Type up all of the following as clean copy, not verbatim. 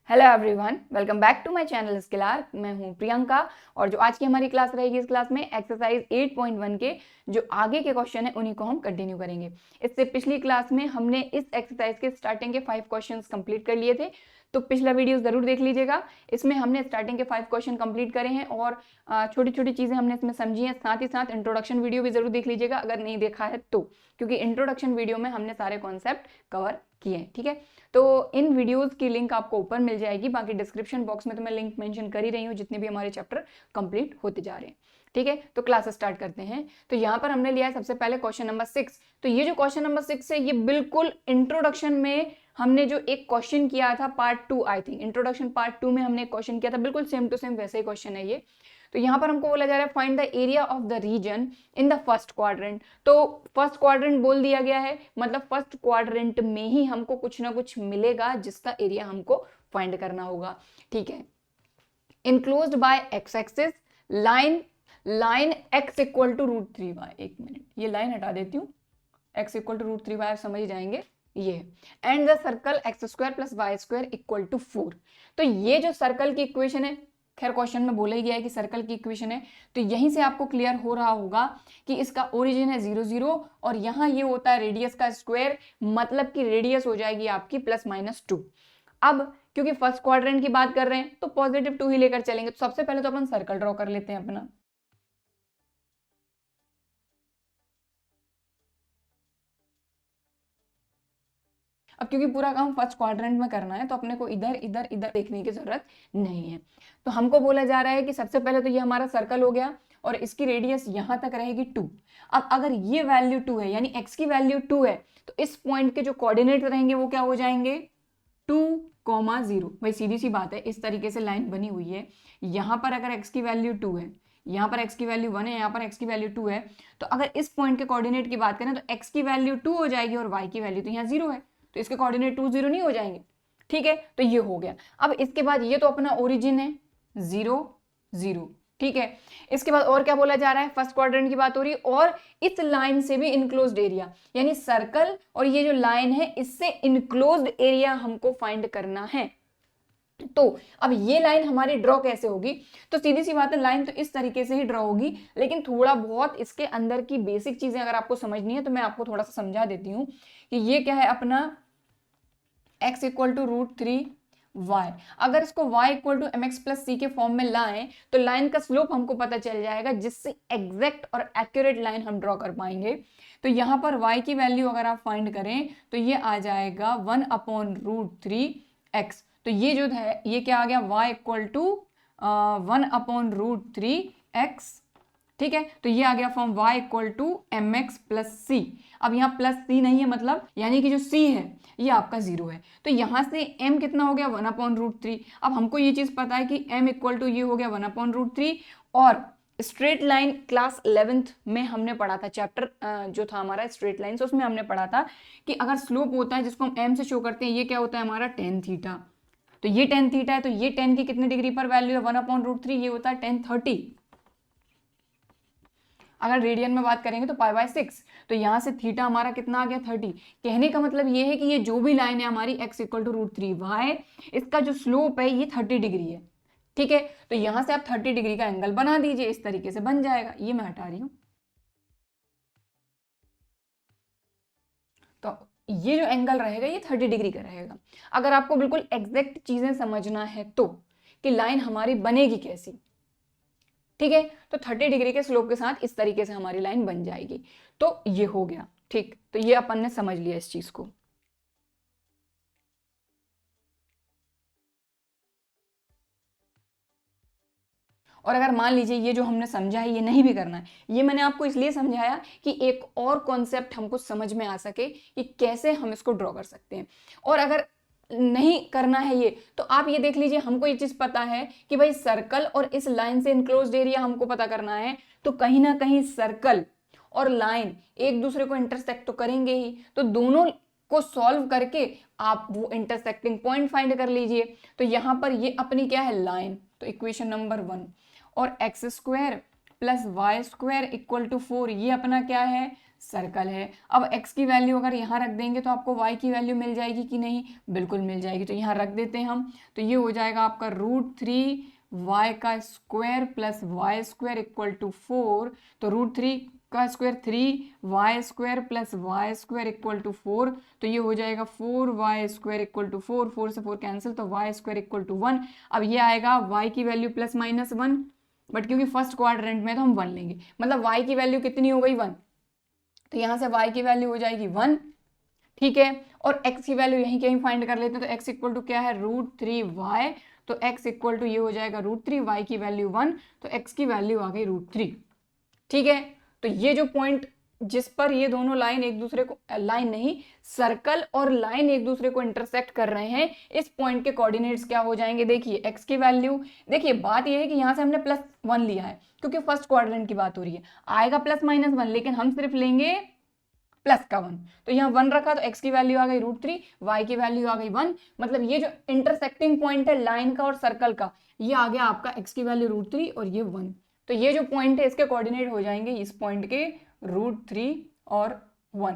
Hello everyone, welcome back to my channel Skillar. मैं हूं प्रियंका और जो आज की हमारी क्लास रहेगी, इस क्लास में एक्सरसाइज 8.1 के जो आगे के क्वेश्चन है उन्हीं को हम कंटिन्यू करेंगे। इससे पिछली क्लास में हमने इस एक्सरसाइज के स्टार्टिंग के 5 क्वेश्चंस कंप्लीट कर लिए थे, तो पिछला वीडियो जरूर देख लीजिएगा। इसमें हमने स्टार्टिंग के 5 क्वेश्चन कंप्लीट करे हैं और छोटी छोटी चीजें हमने इसमें समझी हैं। साथ ही साथ इंट्रोडक्शन वीडियो भी जरूर देख लीजिएगा अगर नहीं देखा है तो, क्योंकि इंट्रोडक्शन वीडियो में हमने सारे कॉन्सेप्ट कवर किए हैं। ठीक है, तो इन वीडियोस की लिंक आपको ऊपर मिल जाएगी, बाकी डिस्क्रिप्शन बॉक्स में तो मैं लिंक मेंशन कर ही रही हूँ जितने भी हमारे चैप्टर कंप्लीट होते जा रहे हैं। ठीक है, तो क्लास स्टार्ट करते हैं। तो यहाँ पर हमने लिया है सबसे पहले क्वेश्चन नंबर 6। तो ये जो क्वेश्चन नंबर 6 है, ये बिल्कुल इंट्रोडक्शन में हमने जो एक क्वेश्चन किया था part 2, I think introduction part 2 में हमने एक क्वेश्चन किया था, बिल्कुल सेम टू सेम वैसे ही क्वेश्चन है ये। तो यहाँ पर हमको बोला जा रहा है find the area of the region in the first quadrant. तो फर्स्ट क्वाड्रेंट बोल दिया गया है, मतलब फर्स्ट क्वाड्रेंट में ही हमको कुछ ना कुछ मिलेगा जिसका एरिया हमको फाइंड करना होगा। ठीक है, enclosed by x axis line x equal to √3y। एक मिनट, ये लाइन हटा देती हूँ। x इक्वल टू √3y आप समझ जाएंगे ये। And the circle x² + y² equal to 4। तो ये जो सर्कल की इक्वेशन है, खैर क्वेश्चन में बोला ही गया है कि सर्कल की इक्वेशन है, तो यहीं से आपको क्लियर हो रहा होगा कि इसका ओरिजिन है 0 0 और यहाँ ये होता है रेडियस का स्क्वायर, मतलब कि रेडियस हो जाएगी आपकी +-2। अब क्योंकि फर्स्ट क्वाड्रेंट की बात कर रहे हैं तो +2 ही लेकर चलेंगे। तो सबसे पहले तो अपन सर्कल ड्रॉ कर लेते हैं अपना। अब क्योंकि पूरा काम फर्स्ट क्वाड्रेंट में करना है तो अपने को इधर इधर इधर देखने की जरूरत नहीं है। तो हमको बोला जा रहा है कि सबसे पहले तो ये हमारा सर्कल हो गया और इसकी रेडियस यहां तक रहेगी 2। अब अगर ये वैल्यू 2 है, यानी x की वैल्यू 2 है, तो इस पॉइंट के जो कोऑर्डिनेट रहेंगे वो क्या हो जाएंगे, 2,0। भाई सीधी सी बात है, इस तरीके से लाइन बनी हुई है। यहां पर अगर x की वैल्यू 2 है, यहाँ पर x की वैल्यू 1 है, यहाँ पर x की वैल्यू 2 है, तो अगर इस पॉइंट के कोऑर्डिनेट की बात करें तो x की वैल्यू 2 हो जाएगी और y की वैल्यू तो यहाँ 0 है, तो इसके कोऑर्डिनेट 2 0 नहीं हो जाएंगे। ठीक है, तो ये हो गया। अब इसके बाद ये तो अपना ओरिजिन है 0 0। ठीक है, इसके बाद और क्या बोला जा रहा है, फर्स्ट क्वाड्रेंट की बात हो रही है और इस लाइन से भी इनक्लोज्ड एरिया, यानी सर्कल और ये जो लाइन है इससे इनक्लोज्ड एरिया हमको फाइंड करना है। तो अब ये लाइन हमारी ड्रॉ कैसे होगी, तो सीधी सी बात है, लाइन तो इस तरीके से ही ड्रॉ होगी, लेकिन थोड़ा बहुत इसके अंदर की बेसिक चीजें अगर आपको समझनी है तो मैं आपको थोड़ा सा समझा देती हूँ कि ये क्या है अपना x इक्वल टू √3y। अगर इसको y equal to mx + c के फॉर्म में लाएं तो लाइन का स्लोप हमको पता चल जाएगा, जिससे एग्जैक्ट और एक्यूरेट लाइन हम ड्रॉ कर पाएंगे। तो यहाँ पर y की वैल्यू अगर आप फाइंड करें तो ये आ जाएगा 1/√3x। तो ये जो है ये क्या आ गया, y इक्वल टू 1/√3x। ठीक है, तो ये आ गया form y equal to mx + c। अब यहाँ +c नहीं है, मतलब यानी कि जो c है ये आपका 0 है, तो यहाँ से m कितना हो गया 1/√3। अब हमको ये चीज पता है कि m इक्वल टू ये हो गया 1/√3। और स्ट्रेट लाइन क्लास 11th में हमने पढ़ा था, चैप्टर जो था हमारा स्ट्रेट लाइन, उसमें हमने पढ़ा था कि अगर स्लोप होता है जिसको हम m से शो करते हैं, ये क्या होता है हमारा tan थीटा। तो ये tan थीटा है, तो ये tan की कितने डिग्री पर वैल्यू है 1/√3, ये होता है tan 30। अगर रेडियन में बात करेंगे तो π/6। तो यहां से थीटा हमारा कितना आ गया 30। कहने का मतलब ये है कि ये जो भी लाइन है हमारी x इक्वल टू √3y, इसका जो स्लोप है ये 30 डिग्री है। ठीक है, तो यहां से आप 30 डिग्री का एंगल बना दीजिए, इस तरीके से बन जाएगा। ये मैं हटा रही हूं। तो ये जो एंगल रहेगा ये 30 डिग्री का रहेगा। अगर आपको बिल्कुल एग्जैक्ट चीजें समझना है तो कि लाइन हमारी बनेगी कैसी, ठीक है, तो 30 डिग्री के स्लोप के साथ इस तरीके से हमारी लाइन बन जाएगी। तो ये हो गया। ठीक, तो ये अपन ने समझ लिया इस चीज को। और अगर मान लीजिए ये जो हमने समझा है ये नहीं भी करना है, ये मैंने आपको इसलिए समझाया कि एक और कॉन्सेप्ट हमको समझ में आ सके कि कैसे हम इसको ड्रॉ कर सकते हैं। और अगर नहीं करना है ये, तो आप ये देख लीजिए, हमको ये चीज पता है कि भाई सर्कल और इस लाइन से इनक्लोज्ड एरिया हमको पता करना है, तो कहीं ना कहीं सर्कल और लाइन एक दूसरे को इंटरसेक्ट तो करेंगे ही, तो दोनों को सॉल्व करके आप वो इंटरसेक्टिंग पॉइंट फाइंड कर लीजिए। तो यहां पर ये अपनी क्या है, लाइन, तो इक्वेशन नंबर 1। और x² + y² इक्वल टू 4, ये अपना क्या है, सर्कल है। अब x की वैल्यू अगर यहाँ रख देंगे तो आपको y की वैल्यू मिल जाएगी कि नहीं, बिल्कुल मिल जाएगी। तो यहाँ रख देते हैं हम, तो ये हो जाएगा आपका √3 y का square plus y square equal to 4। तो √3 का square 3y square plus y square equal to 4। तो ये हो जाएगा 4y स्क्वायर इक्वल टू 4, 4 से 4 कैंसिल, तो y स्क्वायर इक्वल टू 1। अब ये आएगा y की वैल्यू प्लस माइनस 1, बट क्योंकि फर्स्ट क्वाड्रेंट में तो हम 1 लेंगे, मतलब y की वैल्यू कितनी हो गई 1। तो यहाँ से y की वैल्यू हो जाएगी 1, ठीक है। और x की वैल्यू यहीं कहीं फाइंड कर लेते हैं, तो x इक्वल टू क्या है √3y, तो x इक्वल टू ये हो जाएगा √3, y की वैल्यू 1, तो x की वैल्यू आ गई √3, ठीक है। तो ये जो पॉइंट जिस पर ये दोनों लाइन एक दूसरे को, लाइन नहीं सर्कल और लाइन एक दूसरे को इंटरसेक्ट कर रहे हैं, इस पॉइंट के कोऑर्डिनेट्स क्या हो जाएंगे, देखिए x की वैल्यू, देखिए बात ये है कि यहाँ से हमने +1 लिया है क्योंकि फर्स्ट क्वाड्रेंट की बात हो रही है, आएगा +-1, लेकिन हम सिर्फ लेंगे प्लस का 1। तो यहाँ 1 रखा तो x की वैल्यू आ गई √3, y की वैल्यू आ गई 1, मतलब ये जो इंटरसेक्टिंग पॉइंट है लाइन का और सर्कल का, ये आ गया आपका x की वैल्यू √3 और ये 1। तो ये जो पॉइंट है इसके कोऑर्डिनेट हो जाएंगे इस पॉइंट के √3 और 1।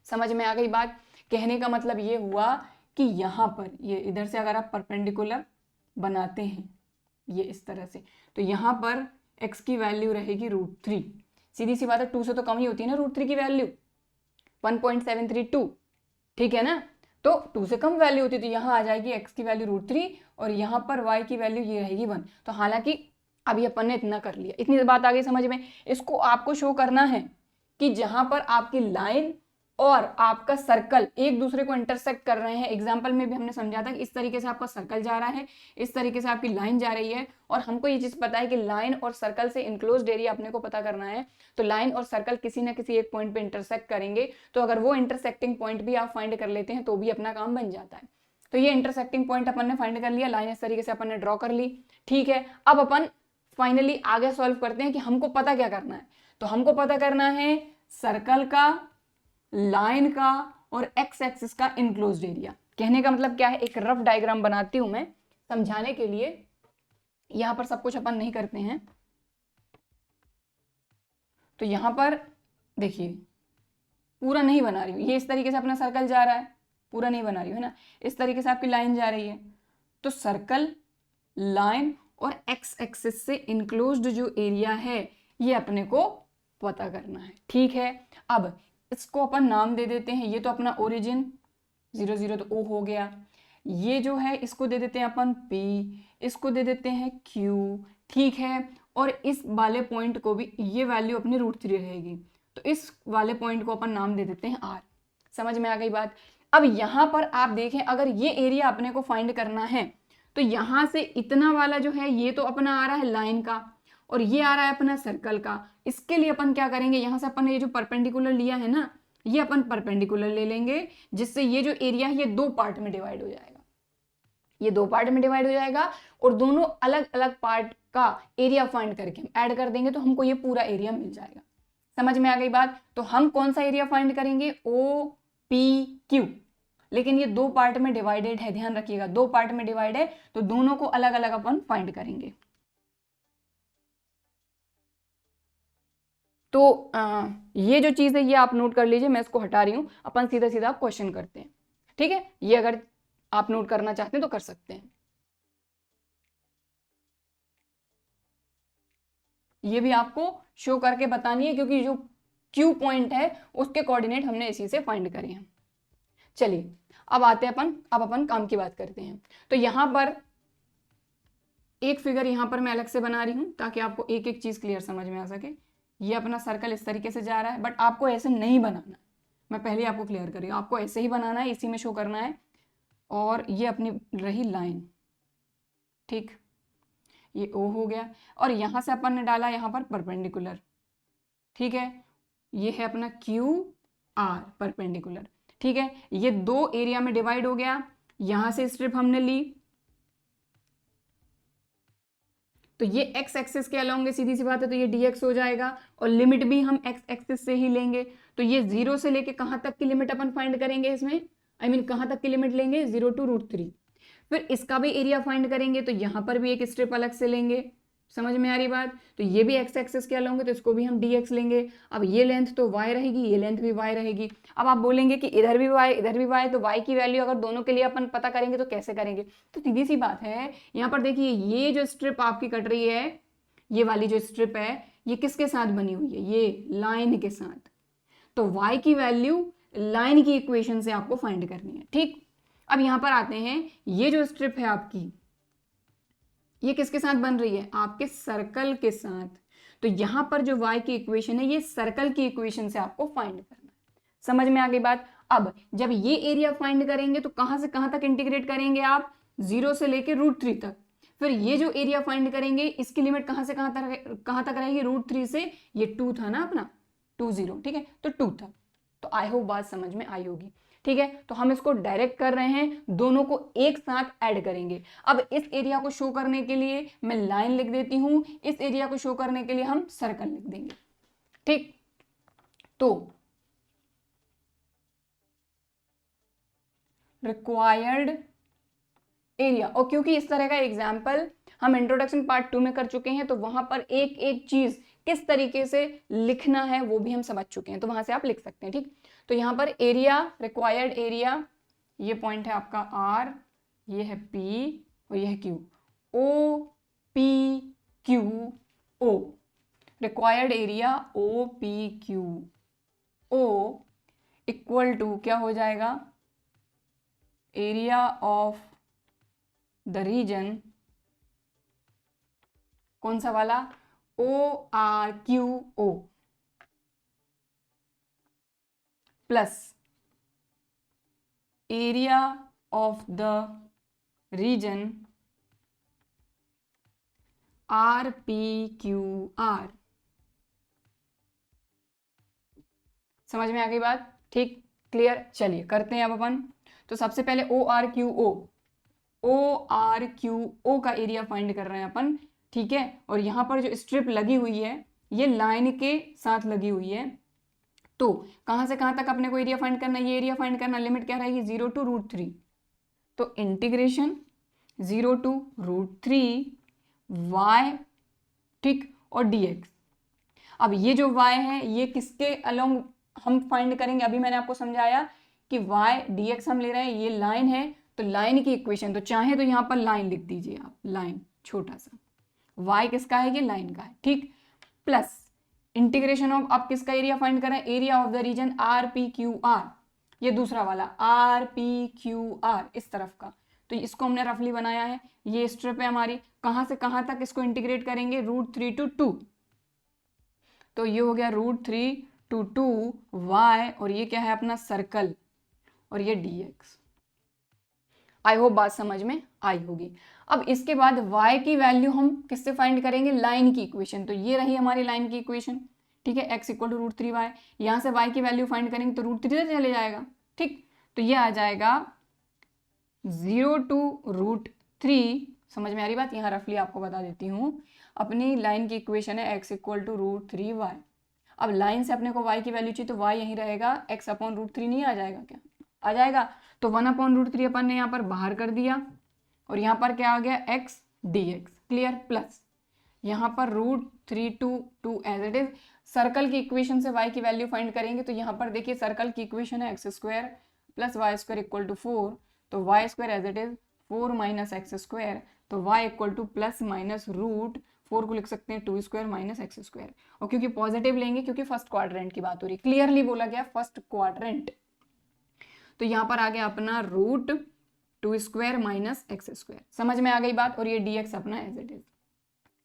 समझ में आ गई बात। कहने का मतलब ये हुआ कि यहाँ पर ये इधर से अगर आप परपेंडिकुलर बनाते हैं ये इस तरह से, तो यहाँ पर x की वैल्यू रहेगी √3, सीधी सी बात है 2 से तो कम ही होती है ना √3 की वैल्यू, 1.732, ठीक है ना। तो 2 से कम वैल्यू होती है, तो यहाँ आ जाएगी x की वैल्यू √3 और यहाँ पर y की वैल्यू ये रहेगी 1। तो हालांकि अभी अपन ने इतना कर लिया, इतनी बात आ गई समझ में। इसको आपको शो करना है कि जहां पर आपकी लाइन और आपका सर्कल एक दूसरे को इंटरसेक्ट कर रहे हैं, एग्जाम्पल में भी हमने समझा था कि इस तरीके से आपका सर्कल जा रहा है, इस तरीके से आपकी लाइन जा रही है, और हमको ये चीज पता है कि लाइन और सर्कल से इनक्लोज्ड एरिया अपने को पता करना है। तो लाइन और सर्कल किसी ना किसी एक पॉइंट पे इंटरसेक्ट करेंगे, तो अगर वो इंटरसेक्टिंग पॉइंट भी आप फाइंड कर लेते हैं तो भी अपना काम बन जाता है। तो ये इंटरसेक्टिंग पॉइंट अपन ने फाइंड कर लिया, लाइन इस तरीके से अपन ने ड्रॉ कर ली, ठीक है। अब अपन फाइनली आगे सॉल्व करते हैं कि हमको पता क्या करना है। तो हमको पता करना है सर्कल का, लाइन का और एक्स एक्सिस का इनक्लोज्ड एरिया। कहने का मतलब क्या है, एक रफ डायग्राम बनाती हूं मैं समझाने के लिए, यहां पर सब कुछ अपन नहीं करते हैं। तो यहां पर देखिए पूरा नहीं बना रही हूं, ये इस तरीके से अपना सर्कल जा रहा है, पूरा नहीं बना रही हूं है ना, इस तरीके से आपकी लाइन जा रही है। तो सर्कल, लाइन और एक्स एक्सिस से इनक्लोज्ड जो एरिया है ये अपने को पता करना है, ठीक है। अब इसको अपन नाम दे देते हैं, ये तो अपना ओरिजिन 0 0 तो O हो गया, ये जो है इसको दे देते हैं अपन P, इसको दे देते हैं Q, ठीक है। और इस वाले पॉइंट को भी ये वैल्यू अपनी √3 रहेगी, तो इस वाले पॉइंट को अपन नाम दे देते हैं R। समझ में आ गई बात। अब यहाँ पर आप देखें, अगर ये एरिया अपने को फाइंड करना है तो यहाँ से इतना वाला जो है ये तो अपना आ रहा है लाइन का और ये आ रहा है अपना सर्कल का। इसके लिए अपन क्या करेंगे, यहाँ से अपन ने ये जो परपेंडिकुलर लिया है ना, ये अपन परपेंडिकुलर ले लेंगे, जिससे ये जो एरिया है ये 2 पार्ट में डिवाइड हो जाएगा, ये 2 पार्ट में डिवाइड हो जाएगा। और दोनों अलग अलग पार्ट का एरिया फाइंड करके हम ऐड कर देंगे तो हमको ये पूरा एरिया मिल जाएगा। समझ में आ गई बात। तो हम कौन सा एरिया फाइंड करेंगे, OPQ, लेकिन ये 2 पार्ट में डिवाइडेड है, ध्यान रखिएगा 2 पार्ट में डिवाइड है, तो दोनों को अलग अलग अपन फाइंड करेंगे। तो ये जो चीज है ये आप नोट कर लीजिए, मैं इसको हटा रही हूं, अपन सीधा सीधा क्वेश्चन करते हैं, ठीक है। ये अगर आप नोट करना चाहते हैं तो कर सकते हैं। ये भी आपको शो करके बतानी है क्योंकि जो Q पॉइंट है उसके कोऑर्डिनेट हमने इसी से फाइंड करे हैं। चलिए अब आते हैं अब अपन काम की बात करते हैं। तो यहां पर एक फिगर यहां पर मैं अलग से बना रही हूं ताकि आपको एक एक चीज क्लियर समझ में आ सके। ये अपना सर्कल इस तरीके से जा रहा है, बट आपको ऐसे नहीं बनाना, मैं पहले आपको क्लियर कर रही हूँ, आपको ऐसे ही बनाना है, इसी में शो करना है। और ये अपनी रही लाइन, ठीक, ये O हो गया और यहां से अपन ने डाला यहां पर परपेंडिकुलर, ठीक है। ये है अपना QR परपेंडिकुलर, ठीक है। ये 2 एरिया में डिवाइड हो गया, यहां से स्ट्रिप हमने ली, तो ये x एक्सिस के अलोंग सीधी सी बात है, तो ये dx हो जाएगा और लिमिट भी हम x एक्सिस से ही लेंगे। तो ये 0 से लेके कहां तक की लिमिट अपन फाइंड करेंगे इसमें, कहां तक की लिमिट लेंगे, 0 to √3। फिर इसका भी एरिया फाइंड करेंगे, तो यहां पर भी एक स्ट्रिप अलग से लेंगे, समझ में आ रही बात। तो ये भी एक्स एक्सिस के अलोंग है तो इसको भी हम dx लेंगे। अब ये लेंथ तो y रहेगी, ये लेंथ भी y रहेगी। अब आप बोलेंगे कि इधर भी y इधर भी y, तो y की वैल्यू अगर दोनों के लिए अपन पता करेंगे तो कैसे करेंगे? तो सीधी सी बात है, यहाँ पर देखिए ये जो स्ट्रिप आपकी कट रही है, ये वाली जो स्ट्रिप है, ये किसके साथ बनी हुई है? ये लाइन के साथ। तो y की वैल्यू लाइन की इक्वेशन से आपको फाइंड करनी है, ठीक। अब यहां पर आते हैं, ये जो स्ट्रिप है आपकी, ये किसके साथ बन रही है? आपके सर्कल के साथ। तो यहां पर जो y की इक्वेशन है, ये सर्कल की इक्वेशन से आपको फाइंड करना है। समझ में आ गई बात। अब जब ये एरिया फाइंड करेंगे तो कहां से कहां तक इंटीग्रेट करेंगे आप? 0 से लेके √3 तक। फिर ये जो एरिया फाइंड करेंगे, इसकी लिमिट कहां से कहां तक रहेगी? √3 से, ये 2 था ना अपना, 20, ठीक है, तो 2 तक। तो आई होप बात समझ में आई होगी, ठीक है। तो हम इसको डायरेक्ट कर रहे हैं, दोनों को एक साथ ऐड करेंगे। अब इस एरिया को शो करने के लिए मैं लाइन लिख देती हूं, इस एरिया को शो करने के लिए हम सर्कल लिख देंगे, ठीक। तो रिक्वायर्ड एरिया, और क्योंकि इस तरह का एग्जाम्पल हम इंट्रोडक्शन पार्ट 2 में कर चुके हैं, तो वहां पर एक एक चीज किस तरीके से लिखना है वो भी हम समझ चुके हैं, तो वहां से आप लिख सकते हैं, ठीक। तो यहां पर एरिया, रिक्वायर्ड एरिया, ये पॉइंट है आपका R, ये है P और ये है Q, OPQO, required area OPQO equal to क्या हो जाएगा? एरिया ऑफ द रीजन, कौन सा वाला? ORQO plus area of the region RPQR। समझ में आ गई बात, ठीक, क्लियर। चलिए करते हैं अब अपन। तो सबसे पहले ORQO का एरिया फाइंड कर रहे हैं अपन, ठीक है। और यहां पर जो स्ट्रिप लगी हुई है, ये लाइन के साथ लगी हुई है। तो कहां से कहां तक अपने को एरिया फाइंड करना है? ये एरिया फाइंड करना, लिमिट क्या रहेगी? 0 to √3। तो इंटीग्रेशन 0 to √3 y, ठीक, और dx। अब ये जो y है, ये किसके अलोंग हम फाइंड करेंगे? अभी मैंने आपको समझाया कि y dx हम ले रहे हैं, ये लाइन है, तो लाइन की इक्वेशन, तो चाहे तो यहां पर लाइन लिख दीजिए आप, लाइन छोटा सा, y किसका है? ये लाइन का है, ठीक, प्लस इंटीग्रेशन ऑफ, आप किसका एरिया फाइंड कर रहे हैं? Area of the region RPQR, ये दूसरा वाला RPQR इस तरफ का। तो इसको हमने रफली बनाया है, ये स्ट्रिप है हमारी, कहां से कहां तक इसको इंटीग्रेट करेंगे? √3 to 2। तो ये हो गया √3 to 2 y, और ये क्या है अपना? सर्कल, और ये dx। आई होप बात समझ में आई होगी। अब इसके बाद y की वैल्यू हम किससे फाइंड करेंगे? लाइन की इक्वेशन। तो ये रही हमारी लाइन की इक्वेशन, ठीक है, x इक्वल टू √3y। यहां से y की वैल्यू फाइंड करेंगे तो √3 से चले जाएगा, ठीक। तो ये आ जाएगा 0 to √3। समझ में आ रही बात? यहाँ रफली आपको बता देती हूँ, अपनी लाइन की इक्वेशन है x इक्वल टू √3y। अब लाइन से अपने को y की वैल्यू चाहिए, तो y यहीं रहेगा, x अपॉन √3 नहीं आ जाएगा क्या? आ जाएगा। तो 1 अपॉन √3 अपन ने यहाँ पर बाहर कर दिया, और यहाँ पर क्या आ गया? x dx, क्लियर, प्लस यहाँ पर √3 to 2 as it is. Circle की इक्वेशन से y की वैल्यू फाइंड करेंगे, तो यहाँ पर देखिए सर्कल की इक्वेशन है x² plus y² equal to 4, तो y² as it is 4 minus x², तो y equal two plus minus √4 को लिख सकते हैं 2² माइनस x²। और क्योंकि पॉजिटिव लेंगे, क्योंकि फर्स्ट क्वाड्रेंट की बात हो रही है, क्लियरली बोला गया फर्स्ट क्वाड्रेंट। तो यहाँ पर आ गया अपना √2² माइनस x²। समझ में आ गई बात? और ये dx अपना एज इट इज,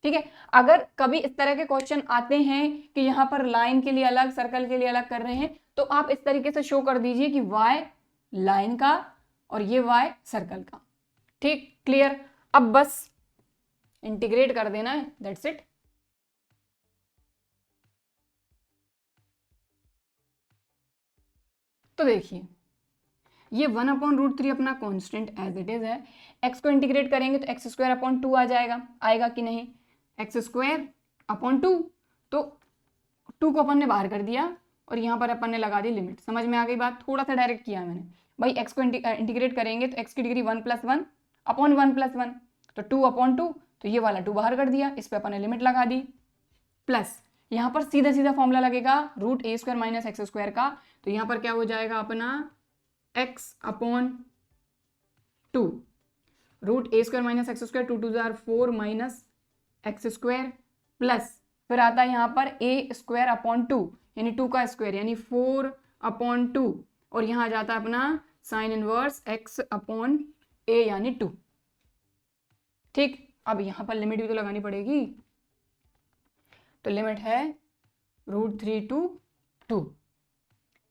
ठीक है। अगर कभी इस तरह के क्वेश्चन आते हैं कि यहाँ पर लाइन के लिए अलग, सर्कल के लिए अलग कर रहे हैं, तो आप इस तरीके से शो कर दीजिए कि y लाइन का और ये y सर्कल का, ठीक, क्लियर। अब बस इंटीग्रेट कर देना है, दैट्स इट। तो देखिए ये 1 अपॉन √3 अपना कांस्टेंट एज इट इज है, x को इंटीग्रेट करेंगे तो x² अपॉन 2 आ जाएगा, आएगा कि नहीं? x² अपॉन 2, तो 2 को अपन ने बाहर कर दिया, और यहाँ पर अपन ने लगा दी लिमिट। समझ में आ गई बात? थोड़ा सा डायरेक्ट किया मैंने भाई। x को इंटीग्रेट करेंगे तो x की डिग्री 1 + 1 अपॉन 1 + 1, तो 2 अपॉन 2, तो ये वाला 2 बाहर कर दिया, इस पे अपन ने लिमिट लगा दी, प्लस यहाँ पर सीधा सीधा फॉर्मूला लगेगा root a square minus x square का। तो यहाँ पर क्या हो जाएगा अपना x upon 2, root a square minus x square, 2 2 जार 4 माइनस एक्स स्क्वायर, प्लस फिर आता है यहाँ पर ए स्क्वायर अपॉन 2 यानी 2 का स्क्वायर यानी 4 अपॉन 2, और यहाँ आ जाता है अपना साइन इनवर्स x अपॉन ए यानी 2। ठीक, अब यहाँ पर लिमिट भी तो लगानी पड़ेगी, तो लिमिट है √3 to 2।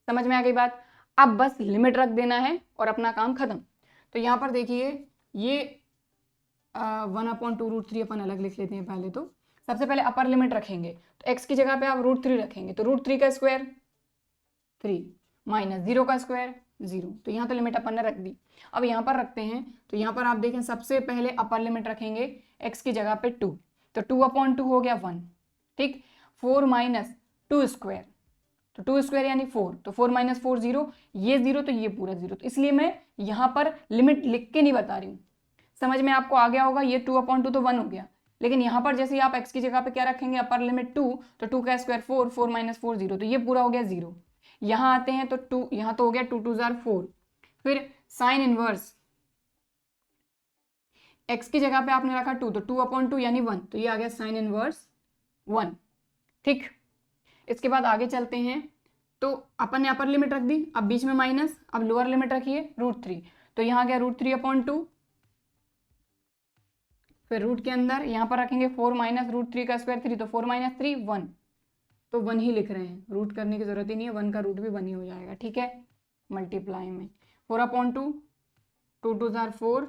समझ में आ गई बात? अब बस लिमिट रख देना है और अपना काम खत्म। तो यहाँ पर देखिए ये 1/2 √3 अपन अलग लिख लेते हैं पहले। तो सबसे पहले अपर लिमिट रखेंगे, तो x की जगह पे आप √3 रखेंगे, तो √3 का स्क्वायर 3 माइनस 0 का स्क्वायर 0। तो यहाँ तो लिमिट अपन ने रख दी। अब यहाँ पर रखते हैं, तो यहाँ पर आप देखें सबसे पहले अपर लिमिट रखेंगे x की जगह पे 2, तो 2/2 हो गया 1। ठीक, 4 माइनस 2 स्क्वायर, तो 2 स्क्वायर यानी 4, तो 4 माइनस 4 0, ये 0 तो ये पूरा 0। तो इसलिए मैं यहाँ पर लिमिट लिख के नहीं बता रही हूँ। समझ में आपको आ गया होगा, ये 2/2 तो 1 हो गया, लेकिन यहाँ पर जैसे आप x की जगह पे क्या रखेंगे अपर लिमिट 2, तो 2 का स्क्वायर 4, 4 माइनस 4 0, तो ये पूरा हो गया 0। यहाँ आते हैं तो 2, यहाँ तो हो गया 2 2 जार 4, फिर साइन इनवर्स x की जगह पे आपने रखा 2, तो 2/2 यानी 1, तो ये आ गया साइन इनवर्स 1। ठीक, इसके बाद आगे चलते हैं, तो अपन ने अपर लिमिट रख दी, अब बीच में माइनस, अब लोअर लिमिट रखिए √3, तो यहाँ गया √3/2, फिर रूट के अंदर यहाँ पर रखेंगे 4 माइनस √3 का स्क्वायर 3, तो 4 माइनस 3 1, तो 1 ही लिख रहे हैं, रूट करने की जरूरत ही नहीं है, 1 का रूट भी 1 ही हो जाएगा। ठीक है, मल्टीप्लाई में 4/2, 2 2 जार 4,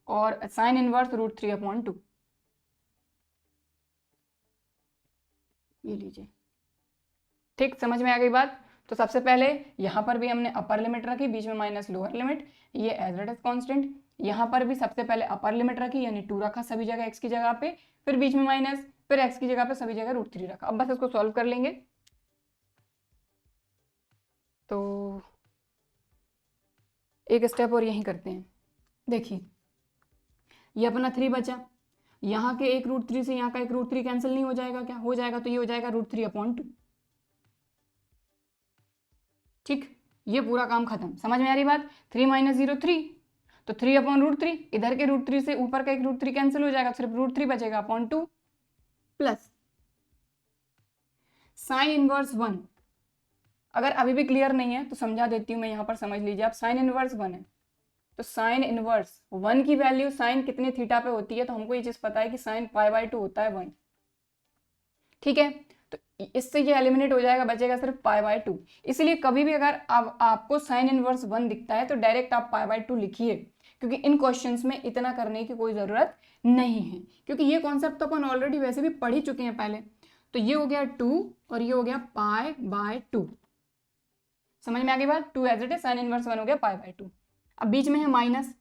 और साइन इनवर्स √3/2, ये लीजिए। ठीक, समझ में आ गई बात? तो सबसे पहले यहाँ पर भी हमने अपर लिमिट रखी, बीच में माइनस लोअर लिमिट, ये एज इट इज कांस्टेंट। यहाँ पर भी सबसे पहले अपर लिमिट रखी यानी 2 रखा सभी जगह x की जगह पे, फिर बीच में माइनस, फिर x की जगह पे सभी जगह √3 रखा। अब बस इसको सॉल्व कर लेंगे। तो एक स्टेप और यहीं करते हैं। देखिए ये अपना 3 बचा, यहाँ के एक √3 से यहाँ का एक √3 कैंसिल नहीं हो जाएगा क्या? हो जाएगा, तो ये हो जाएगा √3/2। ठीक, ये पूरा काम खत्म। समझ में आ रही बात? 3 माइनस 0 3, तो 3/√3, इधर के √3 से ऊपर का एक √3 कैंसिल हो जाएगा, सिर्फ √3 बचेगा अपॉन 2, प्लस साइन इनवर्स 1। अगर अभी भी क्लियर नहीं है तो समझा देती हूँ मैं, यहाँ पर समझ लीजिए आप। साइन इनवर्स 1 है, तो साइन इनवर्स 1 की वैल्यू साइन कितने थीटा पे होती है, तो हमको ये चीज पता है कि साइन π/2 होता है 1। ठीक है, तो इससे ये एलिमिनेट हो जाएगा, बचेगा सिर्फ π/2। इसलिए कभी भी अगर आपको साइन इनवर्स 1 दिखता है तो डायरेक्ट आप π/2 लिखिए, क्योंकि इन क्वेश्चंस में इतना करने की कोई ज़रूरत नहीं है, क्योंकि ये कॉन्सेप्ट तो अपन ऑलरेडी वैसे भी पढ़ ही चुके हैं पहले। तो ये हो गया 2 और ये हो गया π/2। समझ में आ गई बात? 2 as it is, sine inverse 1 हो गया π/2। अब बीच में है माइनस,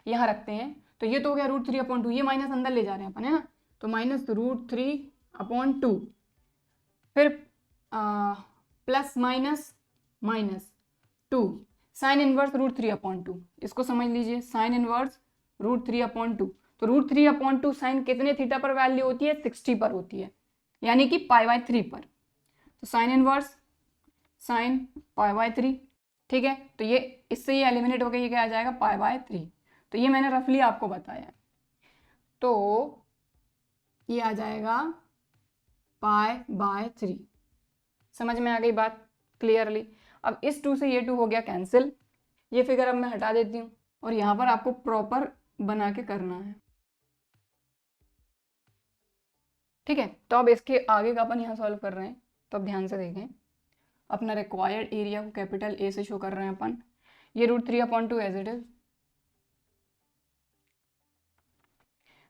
यहाँ रखते हैं, तो ये तो हो गया √3/2, ये माइनस अंदर ले जा रहे हैं अपन, है ना, तो माइनस √3/2, फिर plus minus minus 2, sine inverse √3/2, इसको समझ लीजिए, साइन इनवर्स √3/2। तो √3/2 साइन कितने थीटा पर वैल्यू होती है? 60 पर होती है, यानी कि π/3 पर। तो साइन इनवर्स साइन π/3। ठीक है, तो ये इससे ये एलिमिनेट हो गया, ये क्या आ जाएगा π/3। तो ये मैंने रफली आपको बताया, तो ये आ जाएगा π/3। समझ में आ गई बात क्लियरली? अब इस 2 से ये 2 हो गया कैंसिल, ये फिगर अब मैं हटा देती हूँ, और यहाँ पर आपको प्रॉपर बना के करना है। ठीक है, तो अब इसके आगे का अपन यहाँ सॉल्व कर रहे हैं, तो अब ध्यान से देखें। अपना रिक्वायर्ड एरिया को कैपिटल ए से शो कर रहे हैं अपन, ये √3/2 एज इट इज,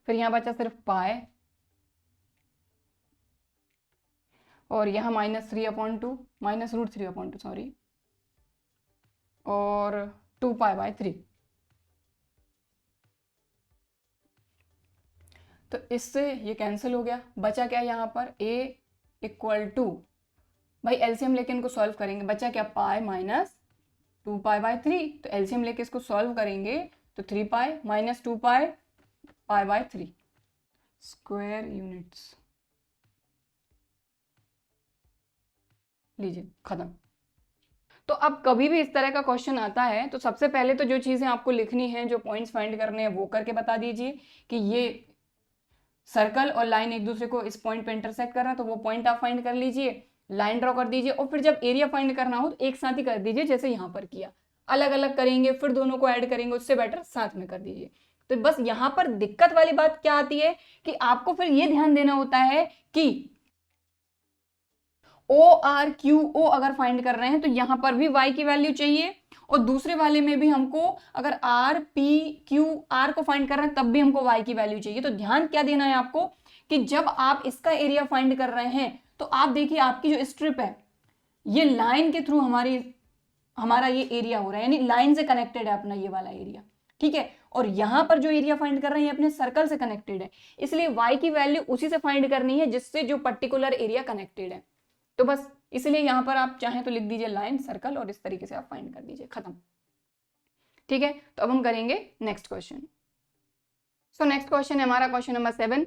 फिर यहाँ बचा सिर्फ पाए, और यहाँ -3/2 माइनस √3/2 सॉरी, और 2π/3। तो इससे ये कैंसिल हो गया, बचा क्या यहाँ पर a = भाई एलसीएम लेके इनको सॉल्व करेंगे, बचा क्या पाई माइनस 2π/3, तो एलसीएम लेके इसको सॉल्व करेंगे तो 3π - 2π π/3, स्क्वायर यूनिट्स। लीजिए खत्म। तो अब कभी भी इस तरह का क्वेश्चन आता है तो सबसे पहले तो जो चीजें आपको लिखनी है, जो पॉइंट्स फाइंड करने हैं वो करके बता दीजिए कि ये सर्कल और लाइन एक दूसरे को इस पॉइंट पे इंटरसेक्ट कर रहा है, तो वो पॉइंट आप फाइंड कर लीजिए, लाइन ड्रॉ कर दीजिए, और फिर जब एरिया फाइंड करना हो तो एक साथ ही कर दीजिए, जैसे यहाँ पर किया। अलग अलग करेंगे फिर दोनों को ऐड करेंगे, उससे बेटर साथ में कर दीजिए। तो बस यहाँ पर दिक्कत वाली बात क्या आती है कि आपको फिर ये ध्यान देना होता है कि ओ आर क्यू ओ अगर फाइंड कर रहे हैं तो यहां पर भी y की वैल्यू चाहिए, और दूसरे वाले में भी हमको अगर आर पी क्यू आर को फाइंड कर रहे हैं तब भी हमको y की वैल्यू चाहिए। तो ध्यान क्या देना है आपको कि जब आप इसका एरिया फाइंड कर रहे हैं तो आप देखिए आपकी जो स्ट्रिप है ये लाइन के थ्रू हमारा ये एरिया हो रहा है, यानी लाइन से कनेक्टेड है अपना ये वाला एरिया, ठीक है। और यहां पर जो एरिया फाइंड कर रहे हैं अपने सर्कल से कनेक्टेड है, इसलिए y की वैल्यू उसी से फाइंड करनी है जिससे जो पर्टिकुलर एरिया कनेक्टेड है। तो बस इसलिए यहां पर आप चाहें तो लिख दीजिए लाइन सर्कल, और इस तरीके से आप फाइंड कर दीजिए, खत्म। ठीक है, तो अब हम करेंगे next question. So next question है हमारा क्वेश्चन नंबर 7।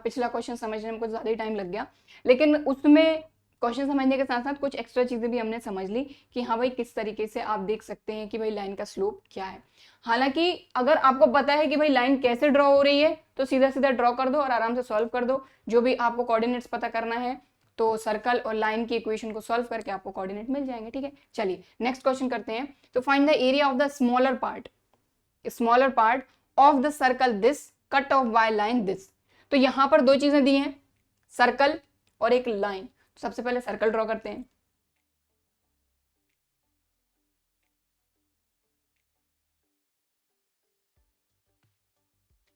पिछला क्वेश्चन समझने में कुछ ज्यादा ही टाइम लग गया, लेकिन उसमें क्वेश्चन समझने के साथ साथ कुछ एक्स्ट्रा चीजें भी हमने समझ ली कि हाँ भाई किस तरीके से आप देख सकते हैं कि भाई लाइन का स्लोप क्या है। हालांकि अगर आपको पता है कि भाई लाइन कैसे ड्रॉ हो रही है तो सीधा सीधा ड्रॉ कर दो और आराम से सॉल्व कर दो। जो भी आपको कोऑर्डिनेट्स पता करना है तो सर्कल और लाइन की इक्वेशन को सॉल्व करके आपको कोऑर्डिनेट मिल जाएंगे। ठीक है, चलिए नेक्स्ट क्वेश्चन करते हैं। तो find the area of the smaller part of the circle this cut off by line this. तो यहां पर दो चीजें दी हैं, सर्कल और एक लाइन। तो सबसे पहले सर्कल ड्रॉ करते हैं।